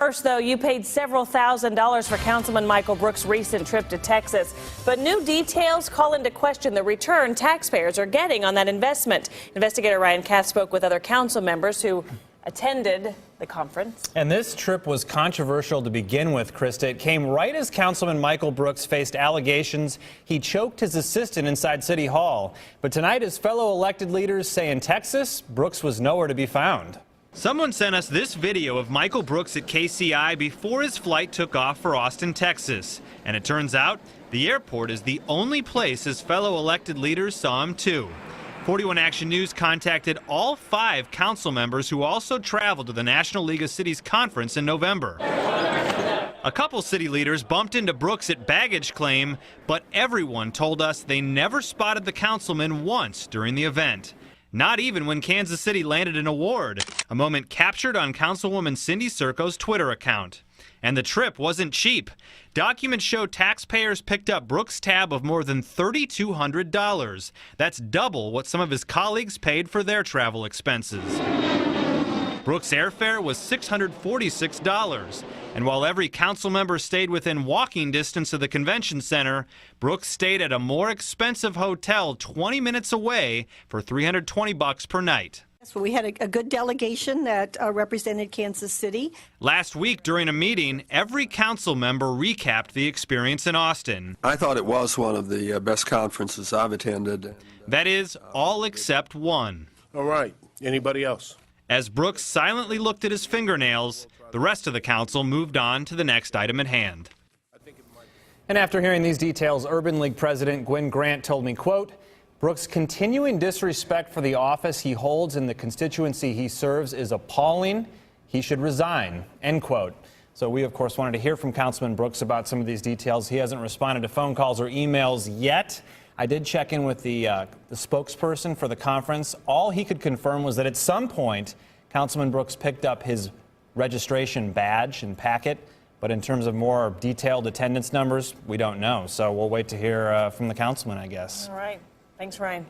First, though, you paid several $1,000s for Councilman Michael Brooks' recent trip to Texas. But new details call into question the return taxpayers are getting on that investment. Investigator Ryan Kath spoke with other council members who attended the conference. And this trip was controversial to begin with, Krista. It came right as Councilman Michael Brooks faced allegations he choked his assistant inside City Hall. But tonight, his fellow elected leaders say in Texas, Brooks was nowhere to be found. Someone sent us this video of Michael Brooks at KCI before his flight took off for Austin, Texas. And it turns out the airport is the only place his fellow elected leaders saw him too. 41 Action News contacted all 5 council members who also traveled to the National League of Cities conference in November. A couple city leaders bumped into Brooks at baggage claim, but everyone told us they never spotted the councilman once during the event. Not even when Kansas City landed an award, a moment captured on Councilwoman Cindy Serco's Twitter account. And the trip wasn't cheap. Documents show taxpayers picked up Brooks' tab of more than $3,200. That's double what some of his colleagues paid for their travel expenses. Brooks' airfare was $646. And while every council member stayed within walking distance of the convention center, Brooks stayed at a more expensive hotel 20 minutes away for $320 per night. So we had a good delegation that represented Kansas City. Last week during a meeting, every council member recapped the experience in Austin. I thought it was one of the best conferences I've attended. That is, all except one. All right. Anybody else? As Brooks silently looked at his fingernails, the rest of the council moved on to the next item at hand. And after hearing these details, Urban League President Gwen Grant told me, quote, Brooks' continuing disrespect for the office he holds in the constituency he serves is appalling. He should resign, end quote. So we, of course, wanted to hear from Councilman Brooks about some of these details. He hasn't responded to phone calls or emails yet. I did check in with the spokesperson for the conference. All he could confirm was that at some point, Councilman Brooks picked up his registration badge and packet. But in terms of more detailed attendance numbers, we don't know. So we'll wait to hear from the councilman, I guess. All right. Thanks, Ryan.